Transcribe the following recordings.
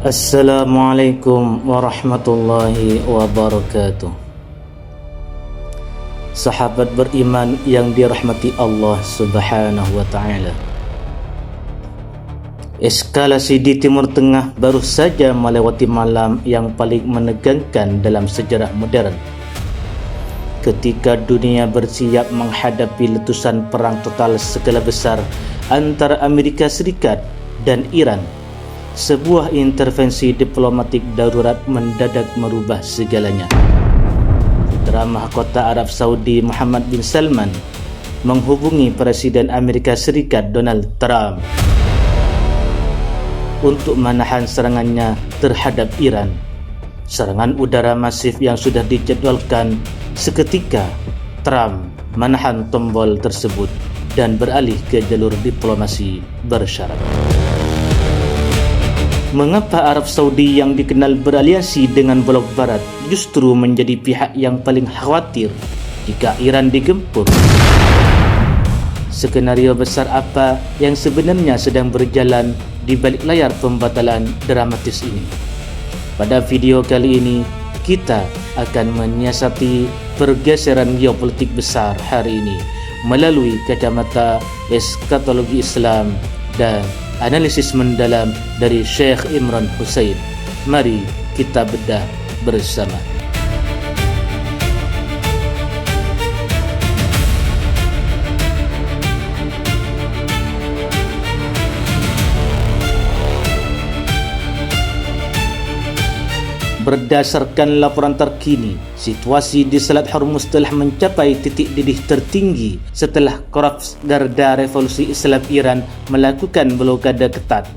Assalamualaikum warahmatullahi wabarakatuh. Sahabat beriman yang dirahmati Allah Subhanahu wa taala. Eskalasi di Timur Tengah baru saja melewati malam yang paling menegangkan dalam sejarah modern. Ketika dunia bersiap menghadapi letusan perang total skala besar antara Amerika Serikat dan Iran, sebuah intervensi diplomatik darurat mendadak merubah segalanya. Putra Mahkota Arab Saudi Muhammad bin Salman menghubungi Presiden Amerika Serikat Donald Trump untuk menahan serangannya terhadap Iran. Serangan udara masif yang sudah dijadwalkan, seketika Trump menahan tombol tersebut dan beralih ke jalur diplomasi bersyarat. Mengapa Arab Saudi yang dikenal beraliansi dengan blok barat justru menjadi pihak yang paling khawatir jika Iran digempur? Skenario besar apa yang sebenarnya sedang berjalan di balik layar pembatalan dramatis ini? Pada video kali ini, kita akan menyiasati pergeseran geopolitik besar hari ini melalui kacamata eskatologi Islam dan analisis mendalam dari Syekh Imran Hussein. Mari kita bedah bersama. Berdasarkan laporan terkini, situasi di Selat Hormuz telah mencapai titik didih tertinggi setelah Korps Garda Revolusi Islam Iran melakukan blokade ketat.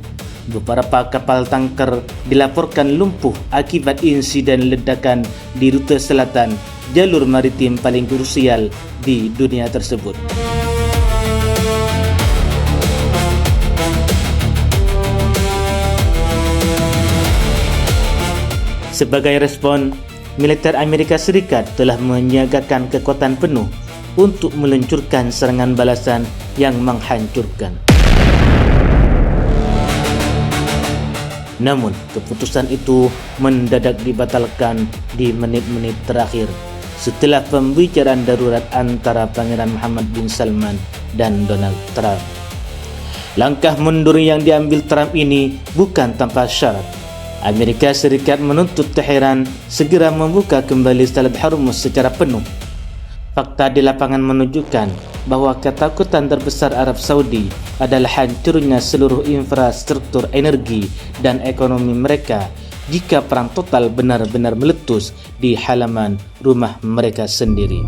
Beberapa kapal tanker dilaporkan lumpuh akibat insiden ledakan di rute selatan, jalur maritim paling krusial di dunia tersebut. Sebagai respon, militer Amerika Serikat telah menyiagakan kekuatan penuh untuk meluncurkan serangan balasan yang menghancurkan. Namun, keputusan itu mendadak dibatalkan di menit-menit terakhir setelah pembicaraan darurat antara Pangeran Muhammad bin Salman dan Donald Trump. Langkah mundur yang diambil Trump ini bukan tanpa syarat. Amerika Serikat menuntut Teheran segera membuka kembali Selat Hormuz secara penuh. Fakta di lapangan menunjukkan bahwa ketakutan terbesar Arab Saudi adalah hancurnya seluruh infrastruktur energi dan ekonomi mereka jika perang total benar-benar meletus di halaman rumah mereka sendiri.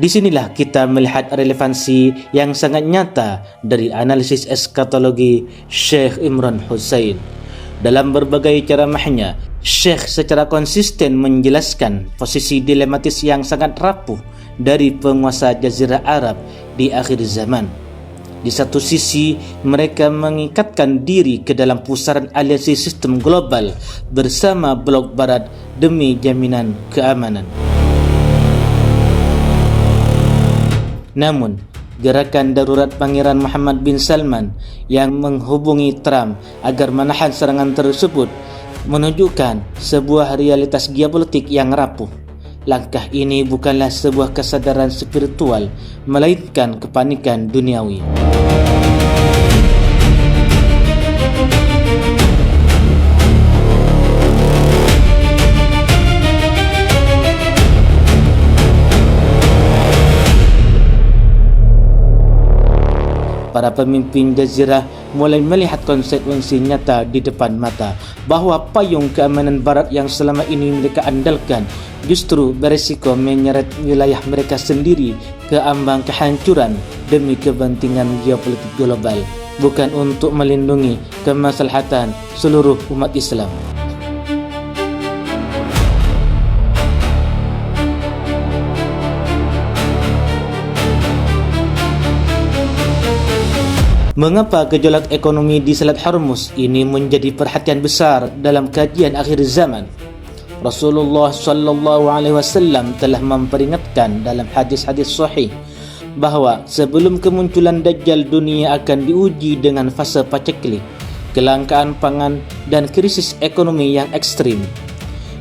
Disinilah kita melihat relevansi yang sangat nyata dari analisis eskatologi Syekh Imran Hussein. Dalam berbagai ceramahnya, Syekh secara konsisten menjelaskan posisi dilematis yang sangat rapuh dari penguasa Jazirah Arab di akhir zaman. Di satu sisi, mereka mengikatkan diri ke dalam pusaran aliansi sistem global bersama blok barat demi jaminan keamanan. Namun, gerakan darurat Pangeran Muhammad bin Salman yang menghubungi Trump agar menahan serangan tersebut menunjukkan sebuah realitas geopolitik yang rapuh. Langkah ini bukanlah sebuah kesadaran spiritual, melainkan kepanikan duniawi. Para pemimpin Jazirah mulai melihat konsekuensi nyata di depan mata bahawa payung keamanan barat yang selama ini mereka andalkan justru berisiko menyeret wilayah mereka sendiri ke ambang kehancuran demi kepentingan geopolitik global, bukan untuk melindungi kemaslahatan seluruh umat Islam. Mengapa gejolak ekonomi di Selat Hormuz ini menjadi perhatian besar dalam kajian akhir zaman? Rasulullah sallallahu alaihi wasallam telah memperingatkan dalam hadis-hadis sahih bahawa sebelum kemunculan Dajjal, dunia akan diuji dengan fasa paceklik, kelangkaan pangan dan krisis ekonomi yang ekstrim.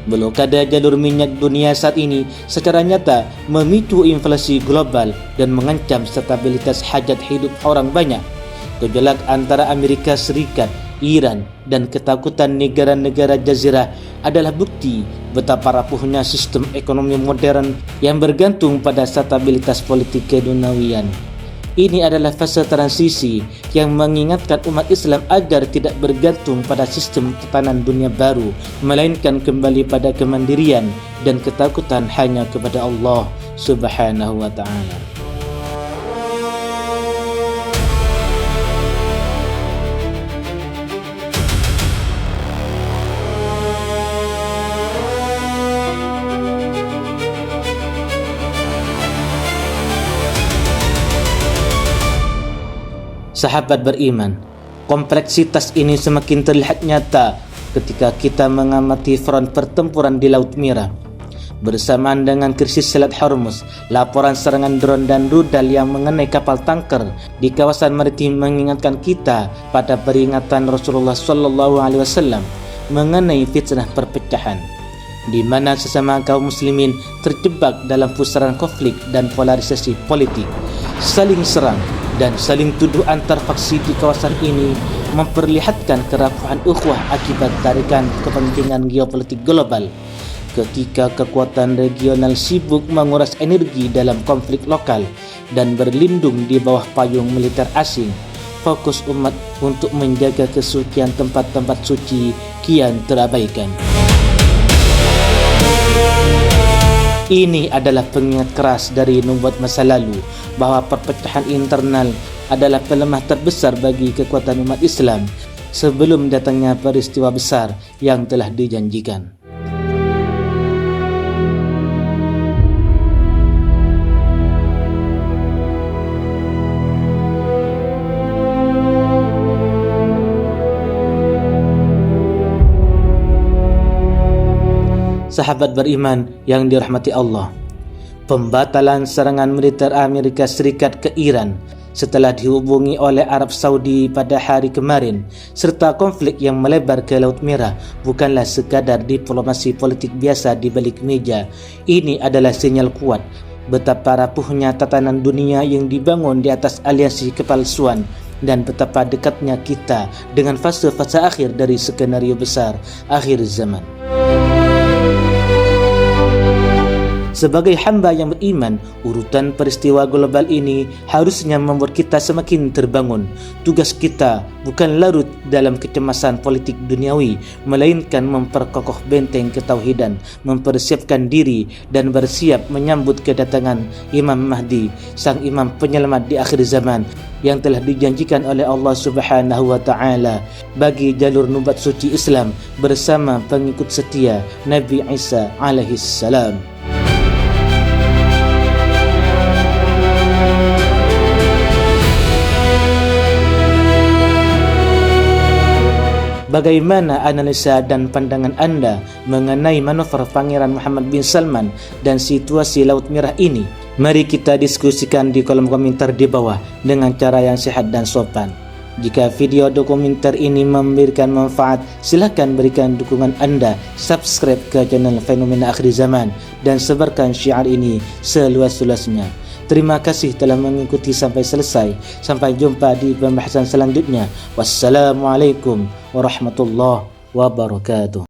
Blokade jalur minyak dunia saat ini secara nyata memicu inflasi global dan mengancam stabilitas hajat hidup orang banyak. Gejolak antara Amerika Serikat, Iran dan ketakutan negara-negara jazirah adalah bukti betapa rapuhnya sistem ekonomi modern yang bergantung pada stabilitas politik keduniawian. Ini adalah fase transisi yang mengingatkan umat Islam agar tidak bergantung pada sistem tatanan dunia baru, melainkan kembali pada kemandirian dan ketakutan hanya kepada Allah Subhanahu wa taala. Sahabat beriman, kompleksitas ini semakin terlihat nyata ketika kita mengamati front pertempuran di Laut Merah. Bersamaan dengan krisis Selat Hormuz, laporan serangan drone dan rudal yang mengenai kapal tanker di kawasan maritim mengingatkan kita pada peringatan Rasulullah SAW mengenai fitnah perpecahan, di mana sesama kaum muslimin terjebak dalam pusaran konflik dan polarisasi politik, saling serang dan saling tuduh antar faksi di kawasan ini memperlihatkan kerapuhan ukhuwah akibat tarikan kepentingan geopolitik global. Ketika kekuatan regional sibuk menguras energi dalam konflik lokal dan berlindung di bawah payung militer asing, fokus umat untuk menjaga kesucian tempat-tempat suci kian terabaikan. Ini adalah pengingat keras dari nubuat masa lalu bahawa perpecahan internal adalah pelemah terbesar bagi kekuatan umat Islam sebelum datangnya peristiwa besar yang telah dijanjikan. Sahabat beriman yang dirahmati Allah, pembatalan serangan militer Amerika Serikat ke Iran setelah dihubungi oleh Arab Saudi pada hari kemarin serta konflik yang melebar ke Laut Merah bukanlah sekadar diplomasi politik biasa di balik meja. Ini adalah sinyal kuat betapa rapuhnya tatanan dunia yang dibangun di atas aliansi kepalsuan dan betapa dekatnya kita dengan fase-fase akhir dari skenario besar akhir zaman. Sebagai hamba yang beriman, urutan peristiwa global ini harusnya membuat kita semakin terbangun. Tugas kita bukan larut dalam kecemasan politik duniawi, melainkan memperkokoh benteng ketauhidan, mempersiapkan diri dan bersiap menyambut kedatangan Imam Mahdi, sang imam penyelamat di akhir zaman yang telah dijanjikan oleh Allah Subhanahu wa taala bagi jalur nubuat suci Islam bersama pengikut setia Nabi Isa alaihi salam. Bagaimana analisa dan pandangan anda mengenai manuver Pangeran Muhammad bin Salman dan situasi Laut Merah ini? Mari kita diskusikan di kolom komentar di bawah dengan cara yang sehat dan sopan. Jika video dokumenter ini memberikan manfaat, silakan berikan dukungan anda, subscribe ke channel Fenomena Akhir Zaman dan sebarkan syiar ini seluas-luasnya. Terima kasih telah mengikuti sampai selesai. Sampai jumpa di pembahasan selanjutnya. Wassalamualaikum warahmatullahi wabarakatuh.